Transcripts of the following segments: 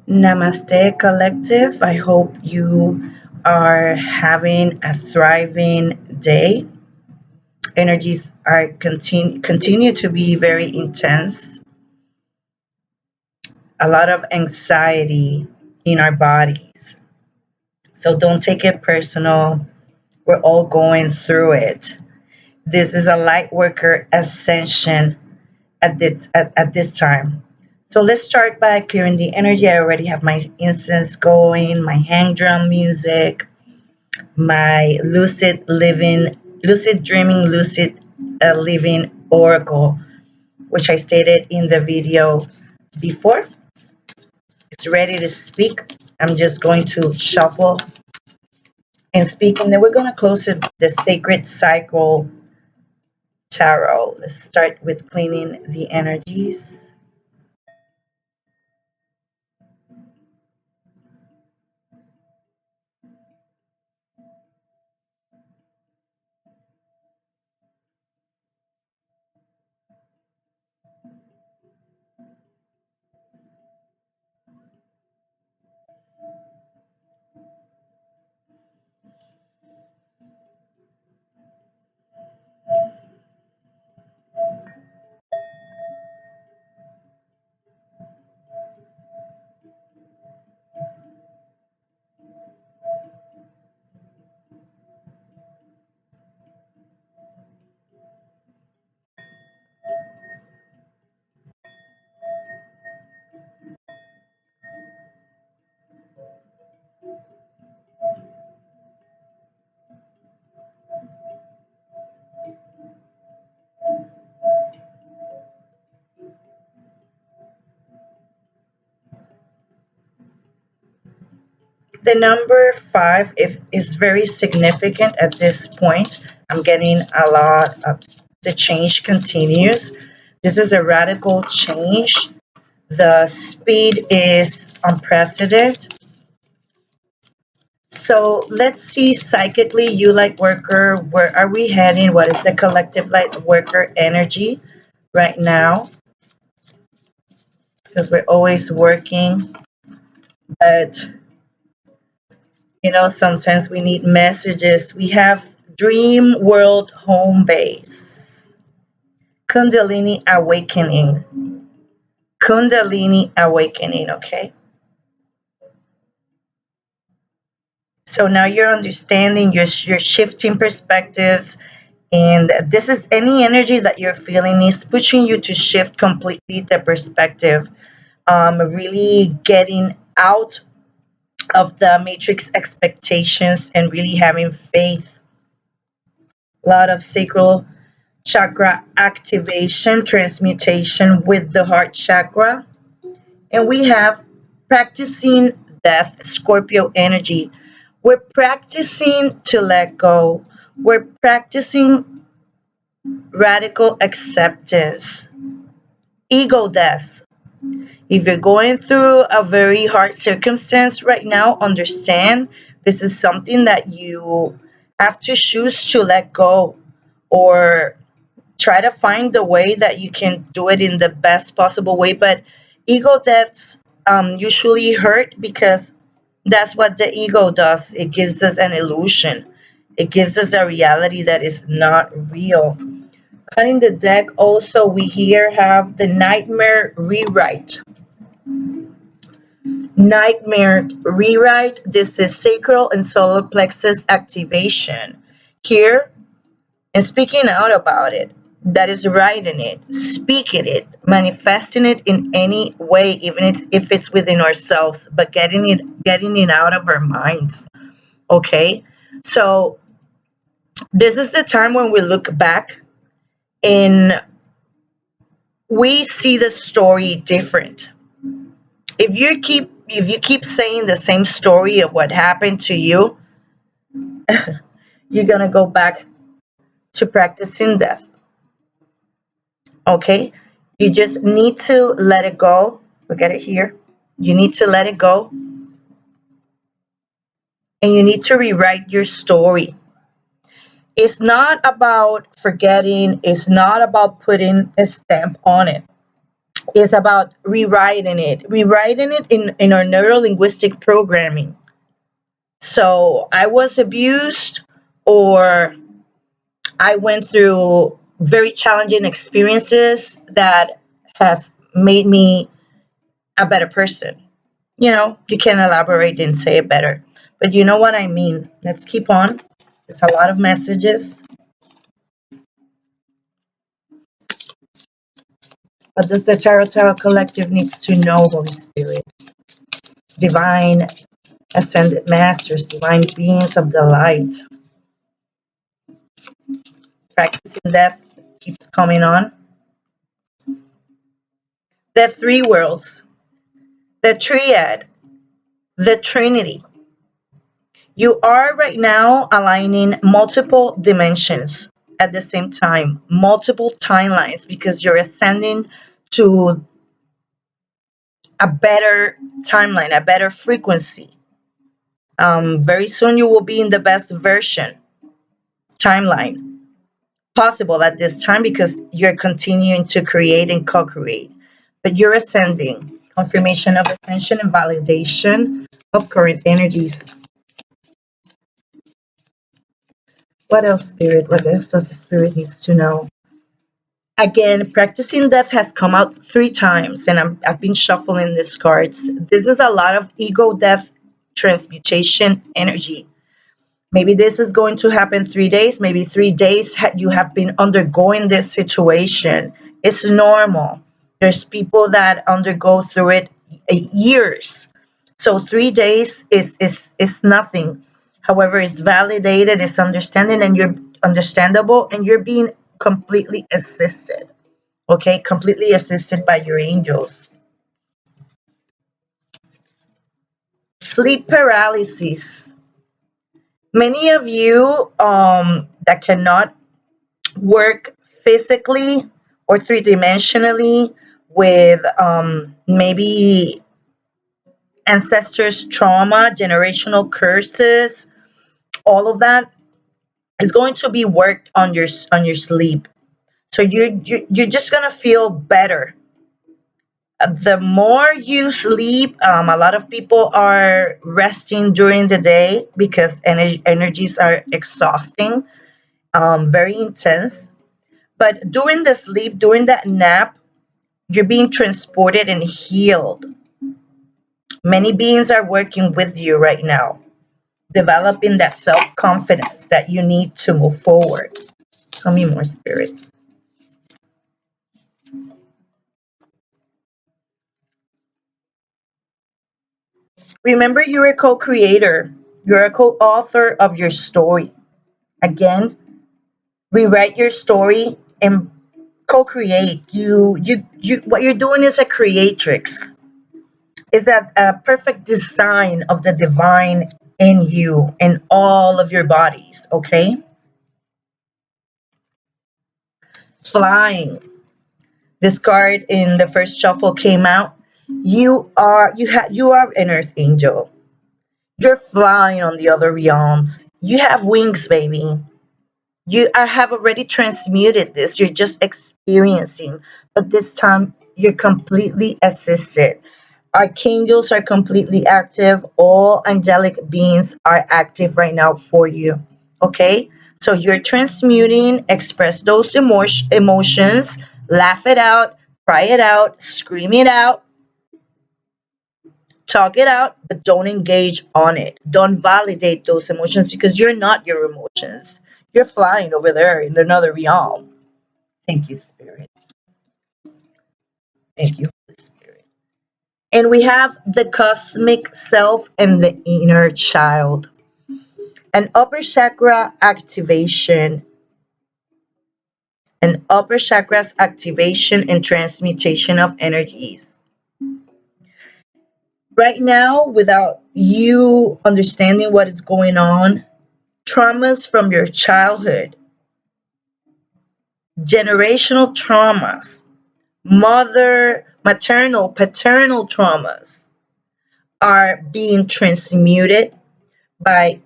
Namaste, Collective. I hope you are having a thriving day. Energies are continue to be very intense. A lot of anxiety in our bodies. So don't take it personal. We're all going through it. This is a light worker ascension at this time. So let's start by clearing the energy. I already have my incense going, my hang drum music, my lucid dreaming, lucid living oracle, which I stated in the video before. It's ready to speak. I'm just going to shuffle and speak, and then we're going to close it with the sacred cycle tarot. Let's start with cleaning the energies. The number five is very significant at this point. I'm getting a lot of the change continues. This is a radical change. The speed is unprecedented. So let's see psychically, you light worker, where are we heading? What is the collective light worker energy right now? Because we're always working, but sometimes we need messages. We have Dream World Home Base, Kundalini Awakening, Kundalini Awakening, okay? So now you're understanding, you're shifting perspectives, and this is any energy that you're feeling is pushing you to shift completely the perspective, really getting out of the matrix expectations and really having faith. A lot of sacral chakra activation, transmutation with the heart chakra. And we have practicing death, Scorpio energy. We're practicing to let go. We're practicing radical acceptance, ego death. If you're going through a very hard circumstance right now, understand this is something that you have to choose to let go, or try to find the way that you can do it in the best possible way. But ego deaths usually hurt because that's what the ego does. It gives us an illusion, it gives us a reality that is not real. Cutting the deck, also, we here have the nightmare rewrite. Nightmare rewrite. This is sacral and solar plexus activation. Here, and speaking out about it, that is writing it, speaking it, manifesting it in any way, even if it's within ourselves, but getting it out of our minds. Okay, so this is the time when we look back and we see the story different. If you keep saying the same story of what happened to you, you're gonna go back to practicing death. Okay, you just need to let it go. Look at it here. You need to let it go, and you need to rewrite your story. It's not about forgetting, it's not about putting a stamp on it. is about rewriting it in our neuro linguistic programming. So I was abused, or I went through very challenging experiences that has made me a better person. You can elaborate and say it better, but you know what I mean. Let's keep on. There's a lot of messages. What does the TaRoTAO Collective needs to know, Holy Spirit? Divine ascended masters, divine beings of the light. Practicing death keeps coming on. The three worlds, the triad, the trinity. You are right now aligning multiple dimensions at the same time, multiple timelines, because you're ascending to a better timeline, a better frequency. Very soon you will be in the best version timeline possible at this time, because you're continuing to create and co-create. But you're ascending, confirmation of ascension and validation of current energies. What else, Spirit? What else does the Spirit needs to know? Again, practicing death has come out 3 times, and I've been shuffling these cards. This is a lot of ego death transmutation energy. Maybe this is going to happen 3 days, maybe 3 days you have been undergoing this situation. It's normal. There's people that undergo through it years. So 3 days is nothing. However, it's validated, it's understanding, and you're understandable, and you're being completely assisted. Okay, completely assisted by your angels. Sleep paralysis. Many of you that cannot work physically or three-dimensionally with maybe ancestors' trauma, generational curses, all of that is going to be worked on your sleep. So you're just gonna feel better. The more you sleep, a lot of people are resting during the day because energies are exhausting, very intense. But during the sleep, during that nap, you're being transported and healed. Many beings are working with you right now, developing that self confidence that you need to move forward. Tell me more, Spirit. Remember, you're a co creator, you're a co author of your story. Again, rewrite your story and co create. What you're doing is a creatrix, is a perfect design of the divine in you, in all of your bodies, okay? Flying. This card in the first shuffle came out. You are an earth angel. You're flying on the other realms. You have wings, baby. Have already transmuted this. You're just experiencing, but this time you're completely assisted. Archangels are completely active. All angelic beings are active right now for you. Okay? So you're transmuting, express those emotions, laugh it out, cry it out, scream it out, talk it out, but don't engage on it. Don't validate those emotions, because you're not your emotions. You're flying over there in another realm. Thank you, Spirit. Thank you, Holy Spirit. And we have the cosmic self and the inner child. An upper chakra activation, an upper chakras activation and transmutation of energies. Right now, without you understanding what is going on, traumas from your childhood, generational traumas, maternal, paternal traumas are being transmuted by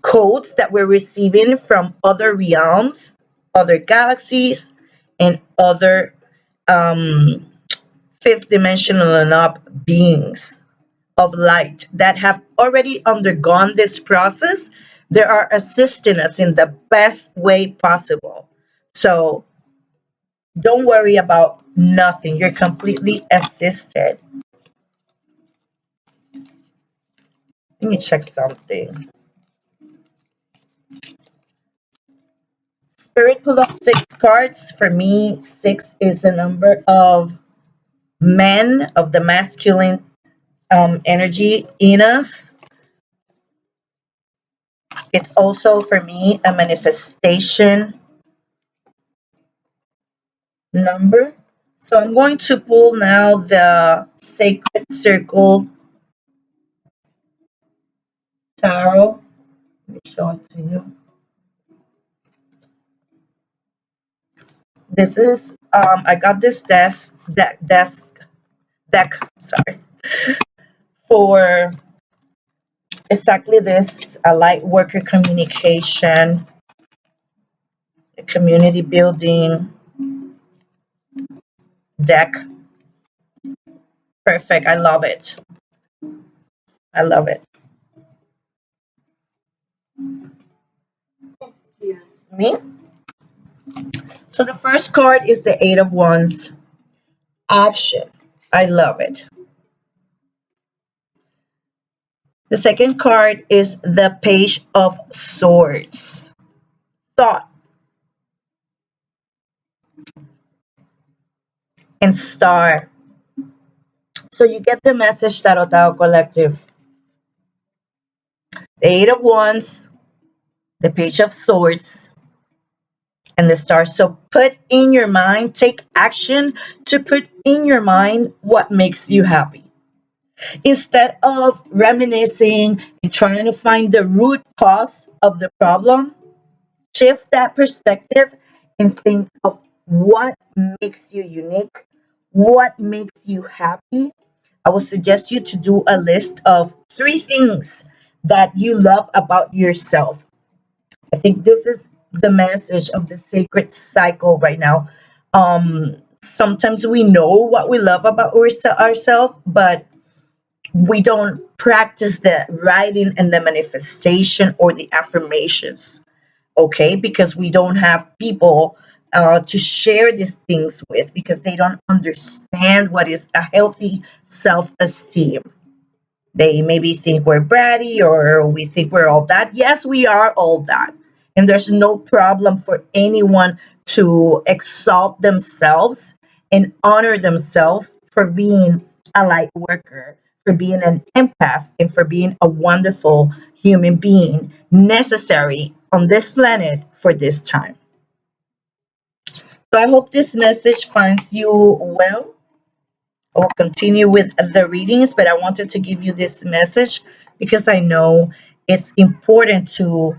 codes that we're receiving from other realms, other galaxies, and other um, fifth dimensional and up beings of light that have already undergone this process. They are assisting us in the best way possible. So don't worry about nothing. You're completely assisted. Let me check something. Spirit pulled up six cards. For me, six is a number of men, of the masculine energy in us. It's also for me a manifestation number. So I'm going to pull now the Sacred Circle Tarot. Let me show it to you. This is I got this deck, sorry, for exactly this, a light worker communication, a community building deck. Perfect. I love it. I love it. Excuse me. So the first card is the Eight of Wands. Action. I love it. The second card is the Page of Swords. Thought and Star. So you get the message, TaRoTAO Collective. The Eight of Wands, the Page of Swords, and the Star. So put in your mind, take action to put in your mind what makes you happy. Instead of reminiscing and trying to find the root cause of the problem, shift that perspective and think of what makes you unique, what makes you happy. I would suggest you to do a list of three things that you love about yourself. I think this is the message of the sacred cycle right now. Sometimes we know what we love about ourselves, but we don't practice the writing and the manifestation or the affirmations, okay? Because we don't have people to share these things with because they don't understand what is a healthy self esteem. They maybe think we're bratty or we think we're all that. Yes, we are all that. And there's no problem for anyone to exalt themselves and honor themselves for being a light worker, for being an empath, and for being a wonderful human being necessary on this planet for this time. So I hope this message finds you well. I will continue with the readings, but I wanted to give you this message because I know it's important to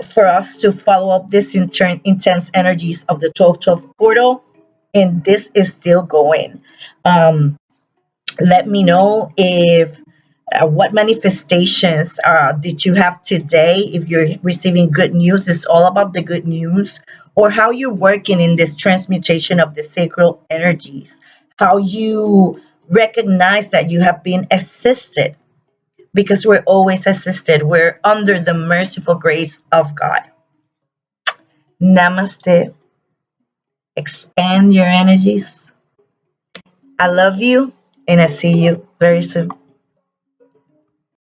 for us to follow up this intense energies of the 1212 portal, and this is still going. Um, Let me know if what manifestations did you have today. If you're receiving good news, it's all about the good news, or how you're working in this transmutation of the sacral energies, how you recognize that you have been assisted, because we're always assisted. We're under the merciful grace of God. Namaste. Expand your energies. I love you, and I see you very soon.